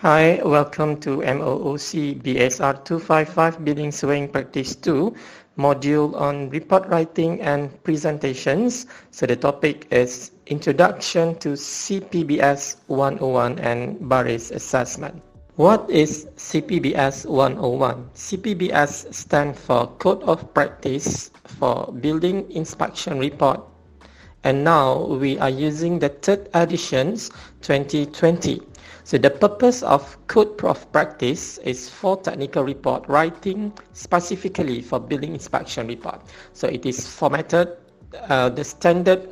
Hi, welcome to MOOC BSR 255 Building Surveying Practice 2 module on report writing and presentations. So the topic is Introduction to CPBS 101 and Baris Assessment. What is CPBS 101? CPBS stands for Code of Practice for Building Inspection Report. And now we are using the third editions 2020. So the purpose of Code of Practice is for technical report writing specifically for building inspection report. So it is formatted the standard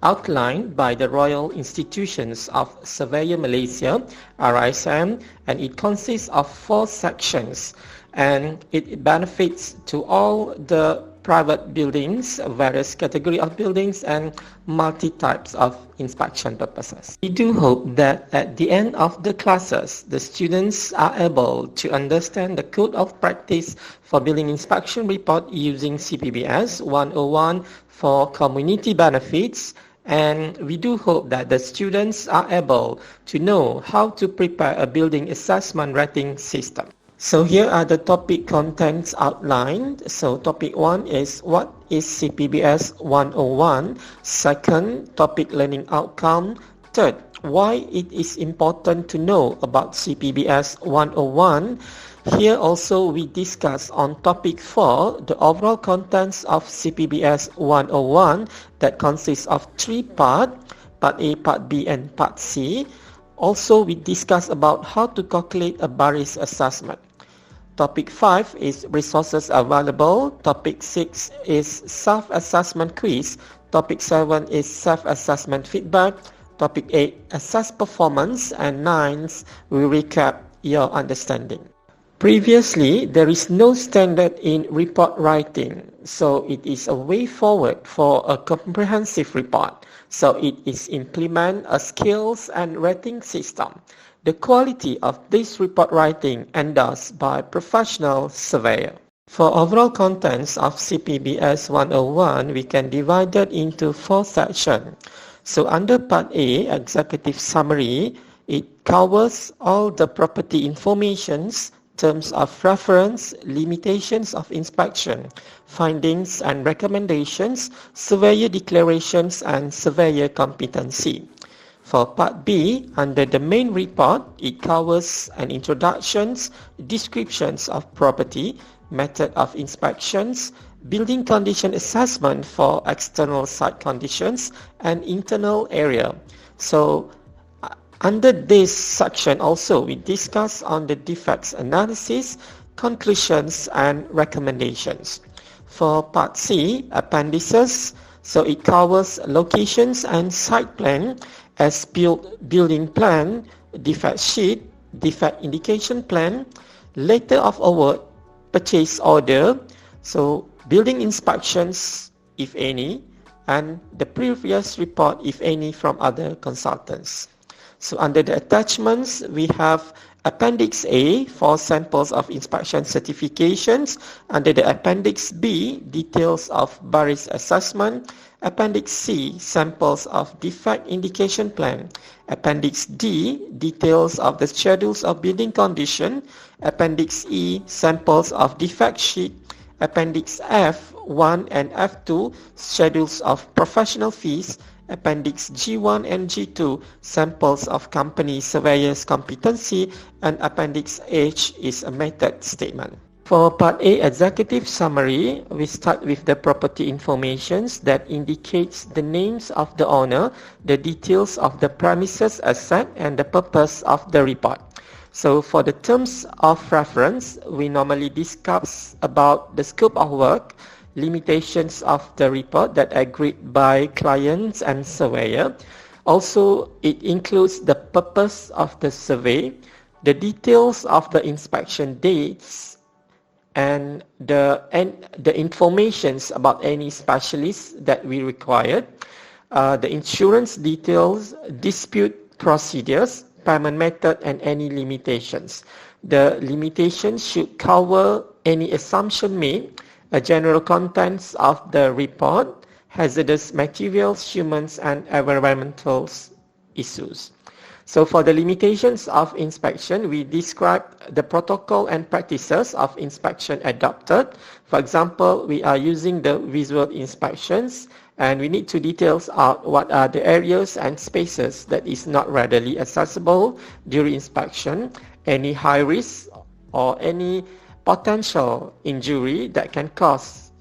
outlined by the Royal Institutions of Surveyor Malaysia, RISM, and it consists of 4 sections, and it benefits to all the private buildings, various category of buildings, and multi-types of inspection purposes. We do hope that at the end of the classes, the students are able to understand the code of practice for building inspection report using CPBS 101 for community benefits, and we do hope that the students are able to know how to prepare a building assessment rating system. So here are the topic contents outlined. So topic 1 is what is CPBS 101. Second, topic learning outcome. Third, why it is important to know about CPBS 101. Here also we discuss on topic 4 the overall contents of CPBS 101 that consists of 3 parts, part A, part B and part C. Also we discuss about how to calculate a Baris assessment. Topic 5 is resources available. Topic 6 is self-assessment quiz. Topic 7 is self-assessment feedback. Topic 8 assess performance, and 9 we recap your understanding. Previously, there is no standard in report writing, so it is a way forward for a comprehensive report. So it is implement a skills and rating system. The quality of this report writing endorsed by professional surveyor. For overall contents of CPBS 101, we can divide it into 4 sections. So under part A, executive summary, it covers all the property informations, terms of reference, limitations of inspection, findings and recommendations, surveyor declarations and surveyor competency. For part B, under the main report, it covers an introductions, descriptions of property, method of inspections, building condition assessment for external site conditions, and internal area. So under this section also we discuss on the defects analysis, conclusions and recommendations. For part C, appendices, so it covers locations and site plan, as building plan, defect sheet, defect indication plan, letter of award, purchase order, so building inspections if any, and the previous report if any from other consultants. So under the attachments, we have Appendix A for samples of inspection certifications. Under the Appendix B, details of Baris assessment. Appendix C, samples of defect indication plan. Appendix D, details of the schedules of building condition. Appendix E, samples of defect sheet. Appendix F1 and F2, schedules of professional fees. Appendix G1 and G2, samples of company surveyor's competency, and Appendix H is a method statement. For Part A, executive summary, we start with the property informations that indicates the names of the owner, the details of the premises asset, and the purpose of the report. So for the terms of reference, we normally discuss about the scope of work, limitations of the report that agreed by clients and surveyor. Also, it includes the purpose of the survey, the details of the inspection dates, and the informations about any specialists that we required, the insurance details, dispute procedures, payment method, and any limitations. The limitations should cover any assumption made, general contents of the report, hazardous materials, humans, and environmental issues. So for the limitations of inspection, we describe the protocol and practices of inspection adopted. For example, we are using the visual inspections, and we need to detail out what are the areas and spaces that is not readily accessible during inspection, any high risk or any potential injury that can cause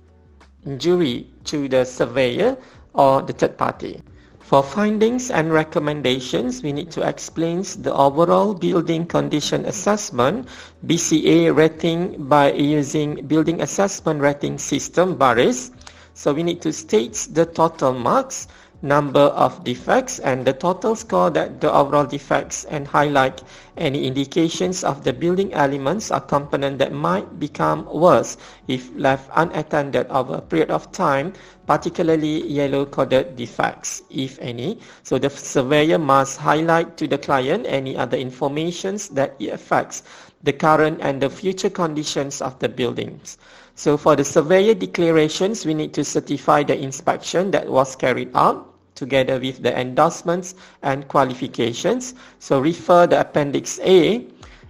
injury to the surveyor or the third party. For findings and recommendations, we need to explain the overall building condition assessment BCA rating by using building assessment rating system BARIS. So we need to state the total marks, number of defects, and the total score that the overall defects, and highlight any indications of the building elements or component that might become worse if left unattended over a period of time, particularly yellow-coded defects, if any. So the surveyor must highlight to the client any other information that it affects the current and the future conditions of the buildings. So for the surveyor declarations, we need to certify the inspection that was carried out together with the endorsements and qualifications. So refer the Appendix A,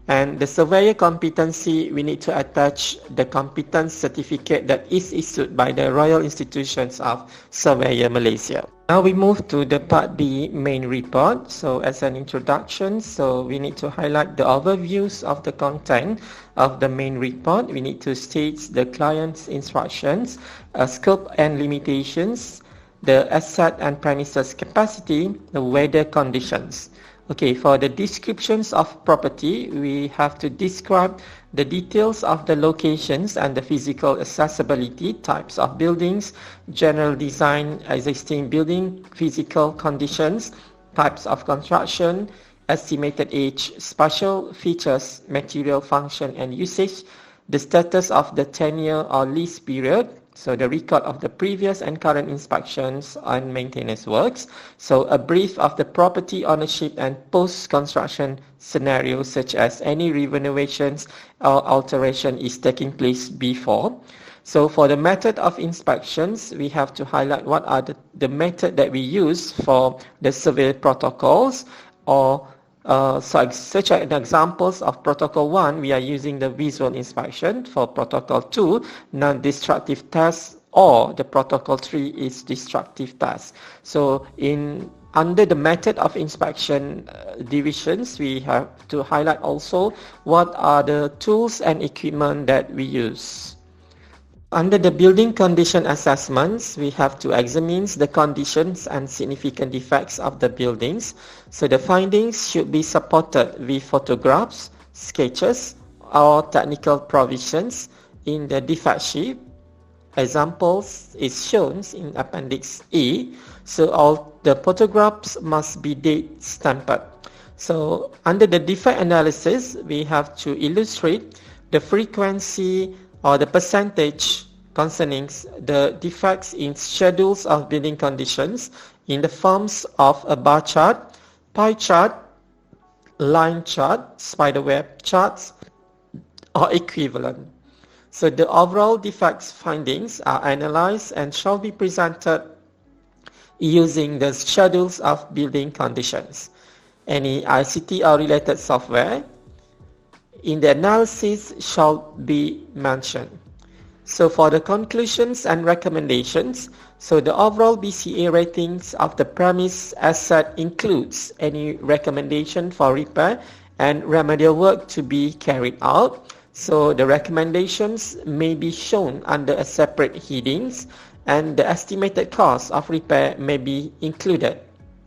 and the surveyor competency, we need to attach the competence certificate that is issued by the Royal Institutions of Surveyor Malaysia. Now we move to the Part B main report. So as an introduction, so we need to highlight the overviews of the content of the main report. We need to state the client's instructions, scope and limitations, the asset and premises capacity, the weather conditions. Okay, for the descriptions of property, we have to describe the details of the locations and the physical accessibility, types of buildings, general design, existing building, physical conditions, types of construction, estimated age, spatial features, material function and usage, the status of the tenure or lease period, so the record of the previous and current inspections and maintenance works. So a brief of the property ownership and post-construction scenarios, such as any renovations or alteration is taking place before. So for the method of inspections, we have to highlight what are the method that we use for the survey protocols, or such as examples of Protocol 1, we are using the visual inspection. For Protocol 2, non-destructive tests, or the Protocol 3 is destructive tests. So under the method of inspection divisions, we have to highlight also what are the tools and equipment that we use. Under the building condition assessments, we have to examine the conditions and significant defects of the buildings. So the findings should be supported with photographs, sketches, or technical provisions in the defect sheet. Examples is shown in Appendix E. So all the photographs must be date stamped. So under the defect analysis, we have to illustrate the frequency or the percentage concerning the defects in schedules of building conditions in the forms of a bar chart, pie chart, line chart, spiderweb charts, or equivalent. So the overall defects findings are analyzed and shall be presented using the schedules of building conditions. Any ICT or related software in the analysis shall be mentioned. So for the conclusions and recommendations, so the overall BCA ratings of the premise asset includes any recommendation for repair and remedial work to be carried out. So the recommendations may be shown under a separate headings, and the estimated cost of repair may be included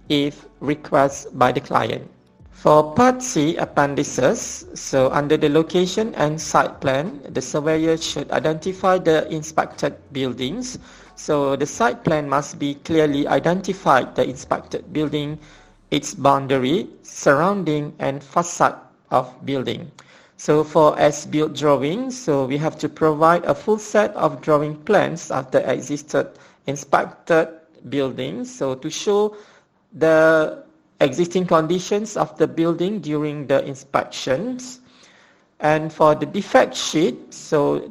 if requested by the client. For Part C, appendices, so under the location and site plan, the surveyor should identify the inspected buildings. So the site plan must be clearly identified, the inspected building, its boundary, surrounding and facade of building. So for as-built drawing, so we have to provide a full set of drawing plans of the existed inspected buildings, so to show the existing conditions of the building during the inspections. And for the defect sheet, so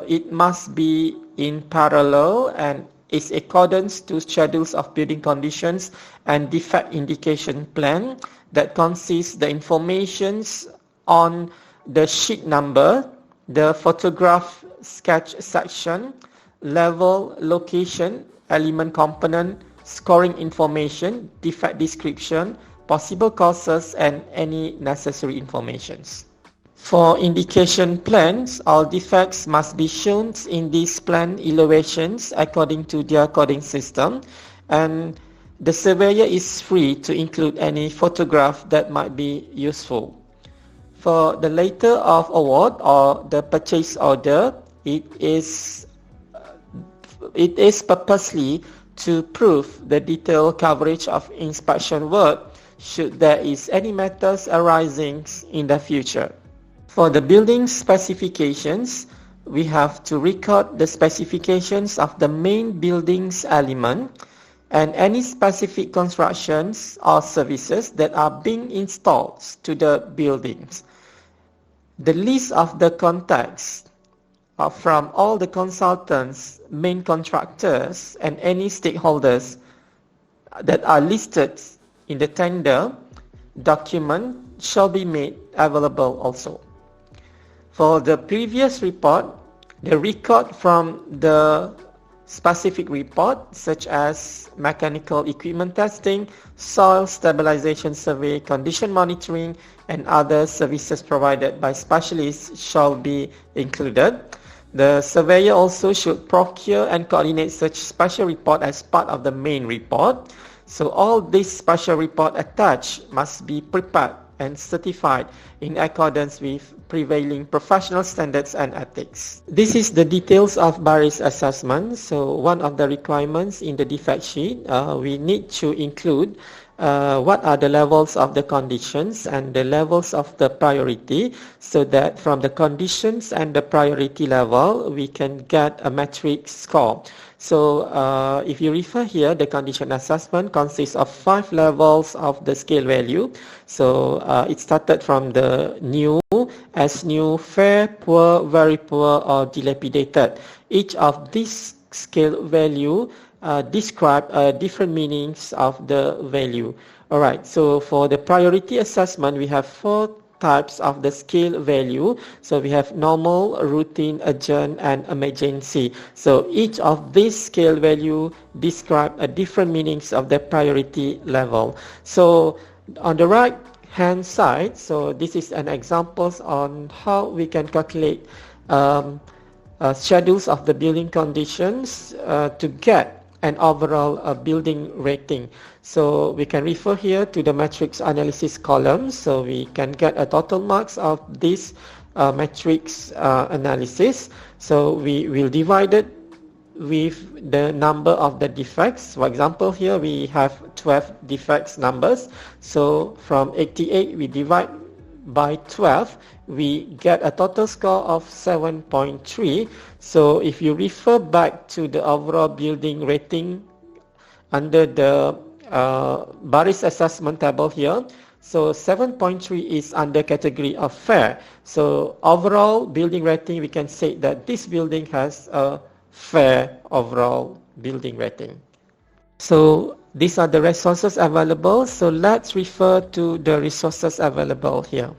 it must be in parallel and is accordance to schedules of building conditions and defect indication plan that consists the informations on the sheet number, the photograph sketch section, level, location, element component, scoring information, defect description, possible causes, and any necessary informations. For indication plans, all defects must be shown in these plan elevations according to their coding system, and the surveyor is free to include any photograph that might be useful. For the letter of award or the purchase order, it is purposely to prove the detailed coverage of inspection work should there is any matters arising in the future. For the building specifications, we have to record the specifications of the main building's element and any specific constructions or services that are being installed to the buildings. The list of the contacts from all the consultants, main contractors, and any stakeholders that are listed in the tender document shall be made available also. For the previous report, the record from the specific report such as mechanical equipment testing, soil stabilization survey, condition monitoring, and other services provided by specialists shall be included. The surveyor also should procure and coordinate such special report as part of the main report. So all these special report attached must be prepared and certified in accordance with prevailing professional standards and ethics. This is the details of Baris assessment. So one of the requirements in the defect sheet, we need to include what are the levels of the conditions and the levels of the priority, so that from the conditions and the priority level we can get a metric score. So if you refer here, the condition assessment consists of 5 levels of the scale value. So it started from the new, as new, fair, poor, very poor, or dilapidated. Each of these scale value describe different meanings of the value. Alright, so for the priority assessment, we have 4 types of the scale value. So we have normal, routine, urgent, and emergency. So each of these scale value describe a different meanings of the priority level. So on the right hand side, so this is an examples on how we can calculate schedules of the building conditions to get an overall building rating. So we can refer here to the matrix analysis column. So we can get a total marks of this matrix analysis. So we will divide it with the number of the defects. For example, here we have 12 defects numbers. So from 88 we divide by 12, we get a total score of 7.3. So if you refer back to the overall building rating under the Baris assessment table here, so 7.3 is under category of fair. So overall building rating, we can say that this building has a fair overall building rating. So these are the resources available. So let's refer to the resources available here.